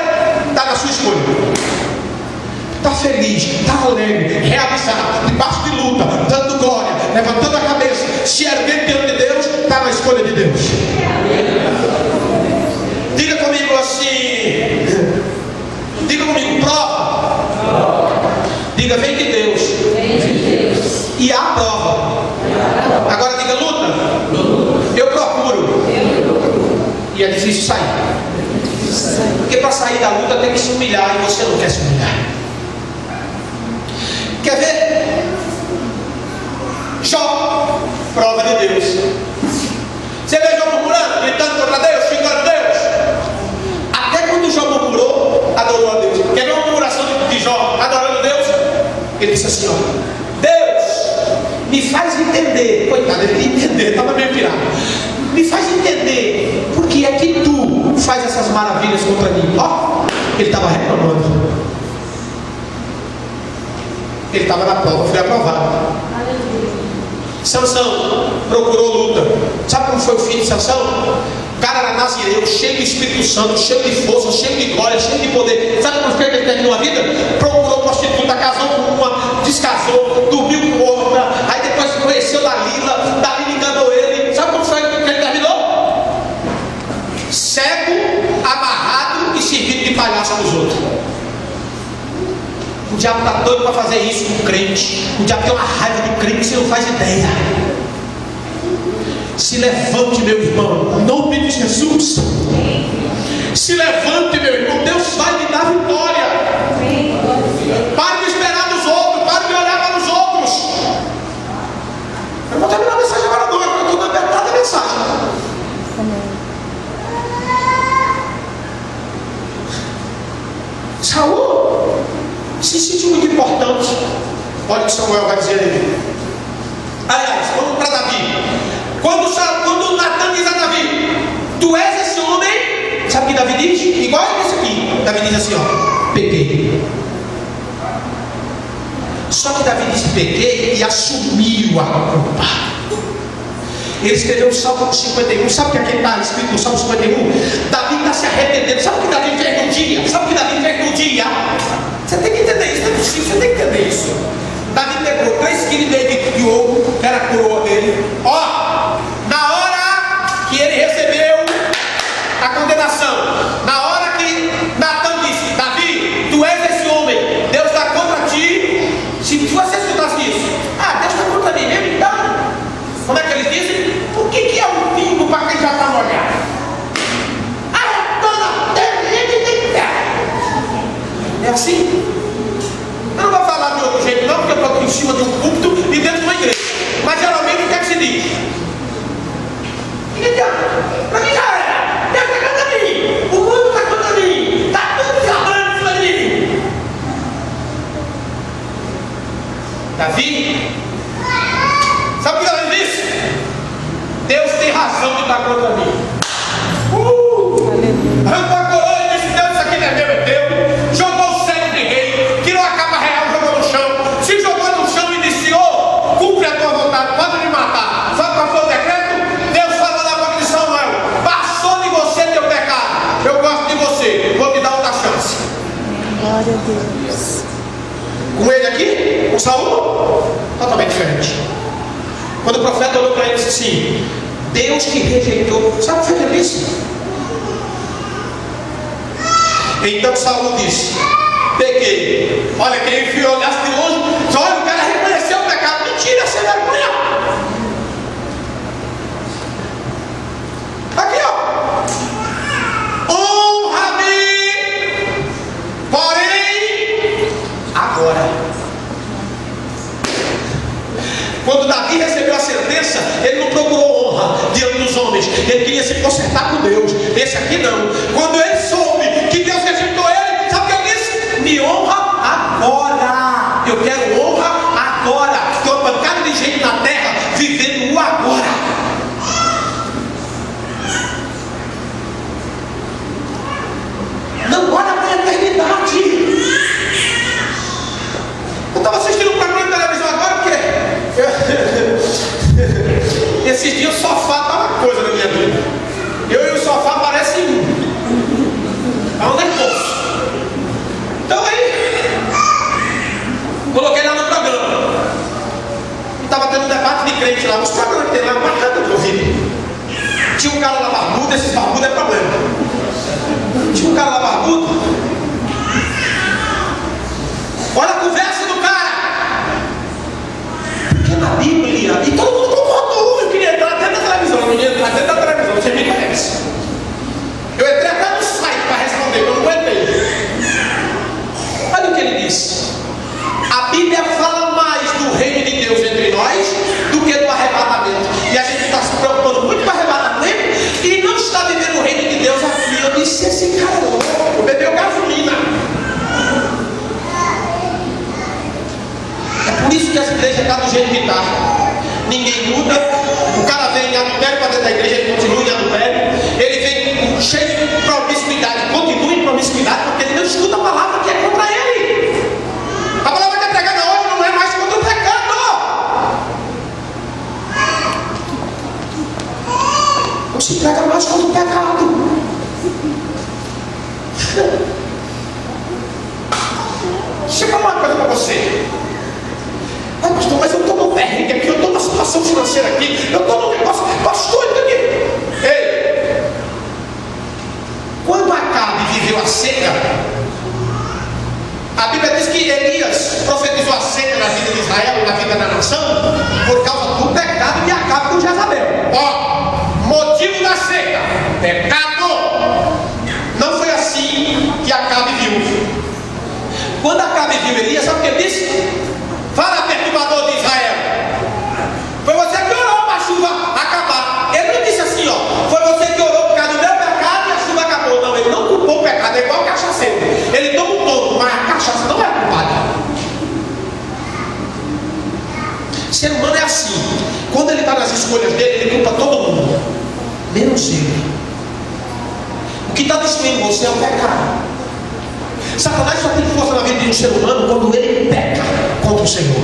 A: Está na sua escolha. Está feliz, está alegre, realizado, debaixo de luta, dando glória, levantando a cabeça, se erguendo diante de Deus. Está na escolha de Deus. Diga comigo assim. Diga comigo, prova. Diga, vem de Deus. E há prova. Agora diga, luta. Eu procuro. E é difícil sair. Porque para sair da luta tem que se humilhar, e você não quer se humilhar. Quer ver? Jó, prova de Deus. Você vê Jó murmurando, gritando contra Deus, xingando Deus. Até quando Jó murmurou, adorou a Deus. Quer ver uma murmuração de Jó adorando Deus? Ele disse assim: ó, Deus, me faz entender. Coitado, ele queria entender, estava meio pirado. Me faz entender por que é que tu faz essas maravilhas contra mim. Ó, ele estava reclamando. Ele estava na prova, foi aprovado. Sansão procurou luta. Sabe como foi o fim de Sansão? O cara era nazireu, cheio do Espírito Santo, cheio de força, cheio de glória, cheio de poder. Sabe como foi que ele terminou a vida? Procurou prostituta, casou com uma, descasou, dormiu com outra. Aí depois conheceu Dalila, Dalila enganou ele. Sabe como foi que ele terminou? Cego, amarrado e servindo de palhaço dos outros. O diabo está doido para fazer isso com o crente. O diabo tem uma raiva de crente que você não faz ideia. Se levante, meu irmão, em nome de Jesus. Se levante, meu irmão, Deus vai lhe dar vitória. Pare de esperar dos outros, pare de olhar para os outros. Eu vou terminar a mensagem agora, não, eu estou na metade da mensagem. Saul se sentiu muito importante. Olha o que Samuel vai dizer a ele. Aliás, vamos para Davi. Quando Natan diz a Davi: tu és esse homem, sabe o que Davi diz? Igual esse aqui. Davi diz assim: ó, pequei. Só que Davi disse pequei e assumiu a culpa. Ele escreveu o Salmo 51. Sabe o que aqui está escrito no Salmo 51? Davi está se arrependendo. Sabe o que Davi fez no dia? Sabe o que Davi fez no dia? Você tem que entender isso, não é possível, você tem que entender isso. Davi pegou 3 kg de ouro, que era a coroa dele. Ó, na hora que ele recebeu a condenação, na hora que Natan disse: Davi, tu és esse homem, Deus está contra ti. Se você escutasse isso, Deus está contra mim mesmo, então. Como é que eles dizem? O que é um pingo para quem já está molhado? É assim? Eu não vou falar de outro jeito não, porque eu estou aqui em cima de um púlpito e dentro de uma igreja. Mas geralmente o que é que se diz? Para mim já era. Deus está contra mim. O mundo está contra mim. Está tudo acabando em cima de mim. Davi, sabe o que Davi disse? Deus tem razão de estar contra mim. Arrancou a coroa e disse: Deus, isso aqui não é meu, é teu. Jogou o cetro de rei, tirou a capa real, jogou no chão. Se jogou no chão e disse: Senhor, cumpre a tua vontade, pode me matar. Sabe qual foi o decreto? Deus falou na boca de Samuel: passou de você teu pecado. Eu gosto de você, vou te dar outra chance.
B: Glória a Deus.
A: Com ele aqui, com Saul, totalmente diferente. Quando o profeta olhou para ele e disse assim: Deus te rejeitou. Sabe o que ele disse? Então Saul disse: peguei. Olha, quem enfiou, olhasse de longe, olha, o cara reconheceu o pecado. Mentira, sem vergonha. Aqui, ó. Honra-me, porém, agora. Quando Davi recebeu a sentença, ele não procurou honra diante dos homens. Ele queria se consertar com Deus. Esse aqui não. Quando ele soube que Deus rejeitou ele, sabe o que ele disse? Me honra agora. Eu quero honra agora. Estou uma pancada de gente na terra vivendo o agora. Não olha para a eternidade. Eu estava assistindo um programa de televisão agora, porque esses dias o sofá tá uma coisa na minha vida. Eu e o sofá parecem um. É um negócio. Então aí, coloquei lá no programa. E estava tendo um debate de crente lá. Os programas que tem lá, bacana de ouvir. Tinha um cara lá barbudo, esses barbudos é problema. Tinha um cara lá barbudo. Olha a conversa do cara. Porque na Bíblia, e todo mundo concordou. Eu queria entrar até na televisão, eu queria entrar até na televisão, você me conhece. Eu entrei até no site para responder, eu não aguentei. Olha o que ele disse. A Bíblia fala mais do reino de Deus entre nós do que do arrebatamento. E a gente está se preocupando muito com o arrebatamento e não está vivendo o reino de Deus aqui. Eu disse: esse cara é louco, bebeu gasolina. É por isso que as igrejas estão do jeito que está. Ninguém muda. O cara vem em adultério para dentro da igreja, ele continua em adultério. Ele vem cheio de promiscuidade, continua em promiscuidade, porque ele não escuta a palavra que é contra ele. A palavra que é pregada hoje não é mais contra o pecado. Não se prega mais contra o pecado. Deixa eu falar uma coisa para você. Pastor, mas eu estou no perrengue aqui, eu estou numa situação financeira aqui, eu estou num negócio, pastor, isso aqui. Ei, quando Acabe viveu a seca, a Bíblia diz que Elias profetizou a seca na vida de Israel, na vida da nação, por causa do pecado de Acabe com Jezabel. Ó, motivo da seca, pecado. Não foi assim que Acabe viu. Quando Acabe viu Elias, sabe o que ele disse? Fala, perturbador de Israel. Foi você que orou para a chuva acabar. Ele não disse assim, ó. Foi você que orou por causa do meu pecado e a chuva acabou. Não, ele não culpou o pecado. É igual o cachaceiro. Ele toma um todo, mas a cachaça não é culpada. O ser humano é assim. Quando ele está nas escolhas dele, ele culpa todo mundo, menos ele. O que está destruindo você é o pecado. Satanás só tem força na vida de um ser humano quando ele peca contra o Senhor.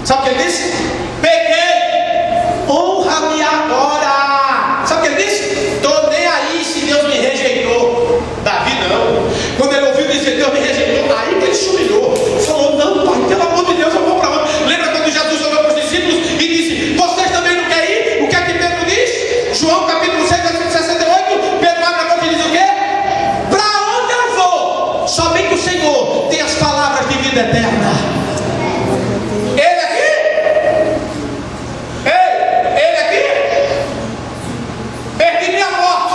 A: Sabe o que ele disse? Peguei, honra-me agora. Sabe o que ele disse? Estou nem aí se Deus me rejeitou. Davi não. Quando ele ouviu dizer Deus me rejeitou, aí que ele se humilhou. Falou, não, pai, pelo amor de Deus, eu vou para onde? Lembra quando Jesus olhou para os discípulos e disse, vocês também não querem ir? O que é que Pedro diz? João capítulo 6, versículo 68, Pedro abre a boca e diz o quê? Para onde eu vou? Somente o Senhor tem as palavras de vida eterna. Ele aqui? Ei, ele aqui? Perdi minha morte.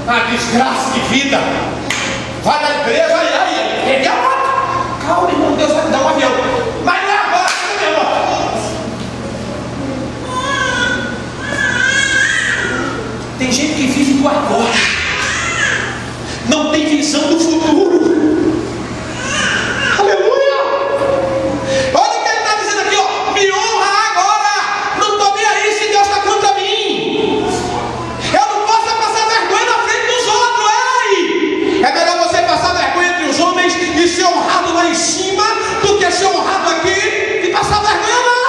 A: A desgraça de vida. Vai na igreja, aí, perdi a morte. Calma, irmão, Deus vai te dar um avião. Mas não é agora, meu irmão. Tem gente que vive do agora, não tem visão do futuro. Aleluia! Olha o que ele está dizendo aqui, ó. Me honra agora. Não estou nem aí se Deus está contra mim. Eu não posso passar vergonha na frente dos outros. Ei! É melhor você passar vergonha entre os homens e ser honrado lá em cima do que ser honrado aqui e passar vergonha lá.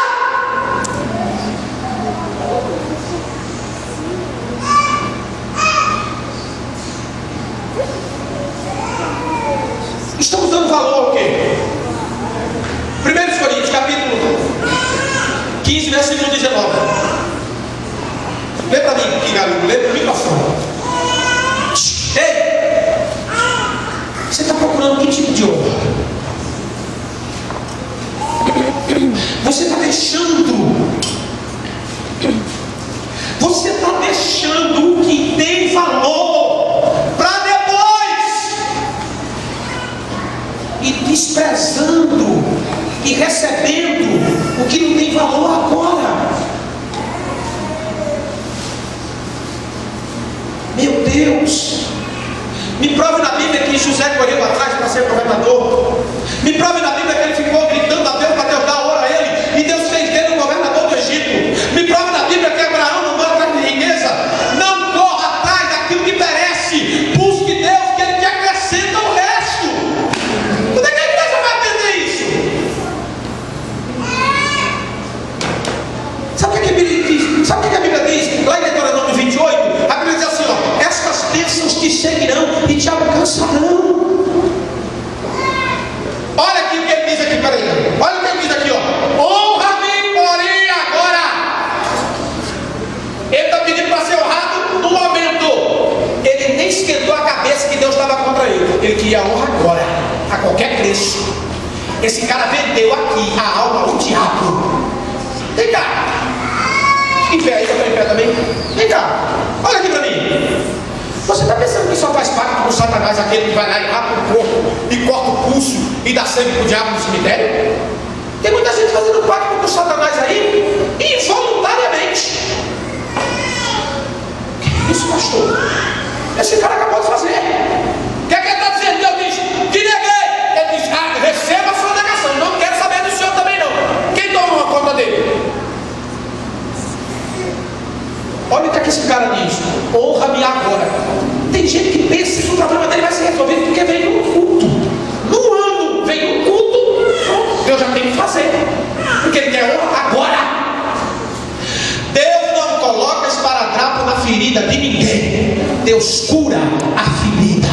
A: Estamos dando valor ao quê? 1 Coríntios, capítulo 15, versículo 19. Lê para mim aqui, garoto. Lê para o microfone. Ei! Você está procurando que tipo de honra? Você está deixando. Você está deixando o que tem valor para depois. E desprezando e recebendo o que não tem valor agora. Meu Deus, me prove na Bíblia que José correu atrás para ser governador. Me prove na Bíblia que ele ficou gritando a Deus para Deus dar ouro a ele, e Deus fez dele o governador do Egito. Me prove na Bíblia que Abraão não mora atrás de riqueza. Não corra atrás daquilo que perece. Busque Deus, que Ele te acrescenta o resto. Quando é que a igreja vai aprender isso? Sabe o que a Bíblia diz? Sabe o que a Bíblia diz? Lá em Deuteronômio 28, a Bíblia diz assim, ó: estas bênçãos te seguirão e te alcançarão. Olha aqui o que ele diz aqui, peraí. Olha o que ele diz aqui, ó: honra-me, porém, agora. Ele está pedindo para ser honrado no momento. Ele nem esquentou a cabeça que Deus estava contra ele. Ele queria honra agora, a qualquer preço. Esse cara vendeu aqui a alma ao diabo. Vem cá. Em pé, aí, em pé também. Vem cá. Olha aqui para mim. Você está pensando que só faz pacto com Satanás aquele que vai lá e rapa o corpo e corta o pulso e dá sangue para o diabo no cemitério? Tem muita gente fazendo pacto com Satanás aí involuntariamente. Que isso, pastor? Esse cara acabou de fazer. O que é que ele está dizendo? Deus diz: te neguei. Ele diz: ah, receba a sua negação. Não quero saber do senhor também não. Quem toma conta dele? Olha o que é que esse cara diz: honra-me agora. Tem gente que pensa que o problema dele vai ser resolvido porque veio num culto. No ano, veio num culto. Deus já tem que fazer, porque Ele quer honra agora. Deus não coloca esparadrapo na ferida de ninguém. Deus cura a ferida.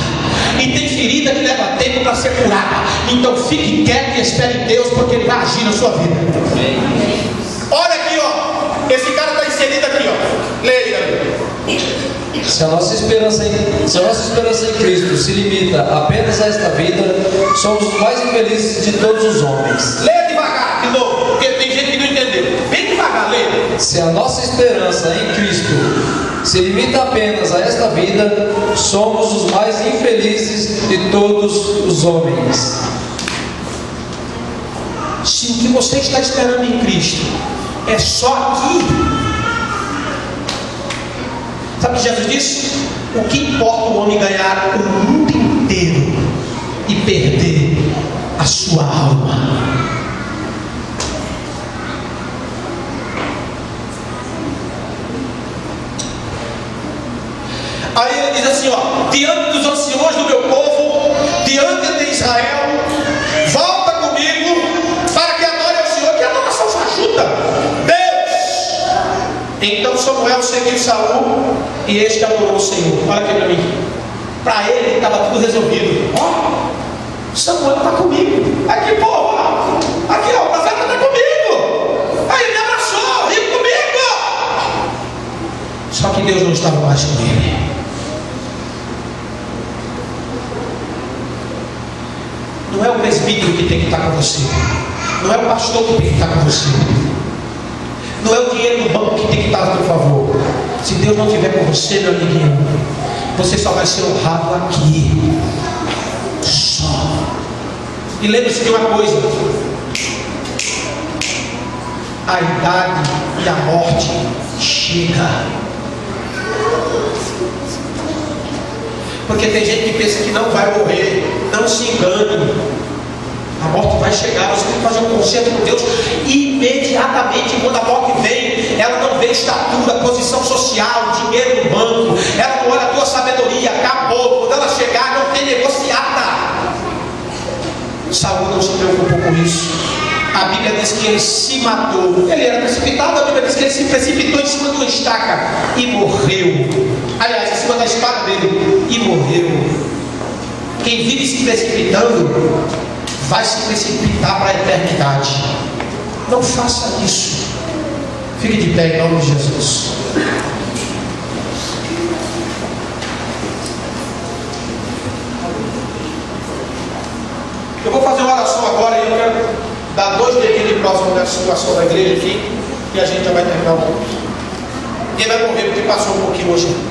A: E tem ferida que leva tempo para ser curada. Então fique quieto e espere em Deus, porque Ele vai agir na sua vida. Olha aqui, ó. Esse cara está inserido aqui, ó. Leia.
C: Se a nossa esperança em Cristo se limita apenas a esta vida, somos os mais infelizes de todos os homens.
A: Leia devagar, de novo, porque tem gente que não entendeu. Bem devagar, leia.
C: Se a nossa esperança em Cristo se limita apenas a esta vida, somos os mais infelizes de todos os homens.
A: Se o que você está esperando em Cristo é só aqui, sabe o que Jesus disse? O que importa o homem ganhar o mundo inteiro e perder a sua alma? Aí ele diz assim, ó: diante dos anciões do meu povo, diante de Israel, volta comigo para que adore ao Senhor. Que adoração fajuta. Deus Então Samuel seguiu Saul e este adorou o Senhor. Olha aqui para mim. Para ele estava tudo resolvido. Ó, Samuel está comigo. Aqui, povo, aqui, ó, o profeta está comigo. Aí ele me abraçou, veio comigo. Só que Deus não estava mais com ele. Não é o presbítero que tem que estar com você. Não é o pastor que tem que estar com você. Não é o dinheiro do banco que tem que estar a seu favor. Se Deus não estiver com você, meu amiguinho, você só vai ser honrado aqui. Só. E lembre-se de uma coisa: a idade e a morte chega. Porque tem gente que pensa que não vai morrer. Não se engane. A morte vai chegar. Você tem que fazer um concerto com Deus imediatamente. Quando a morte vem, ela não vê estatura, posição social, dinheiro no banco. Ela não olha a tua sabedoria. Acabou. Quando ela chegar, não tem negociata. Saul não se preocupou com isso. A Bíblia diz que ele se matou. Ele era precipitado. A Bíblia diz que ele se precipitou em cima de uma estaca e morreu. Aliás, em cima da espada dele e morreu. Quem vive se precipitando vai se precipitar para a eternidade. Não faça isso. Fique de pé em nome de Jesus. Eu vou fazer uma oração agora e eu quero dar 2 dedinhos de próximo da situação da igreja aqui e a gente já vai terminar o culto. Quem vai morrer porque passou um pouquinho hoje.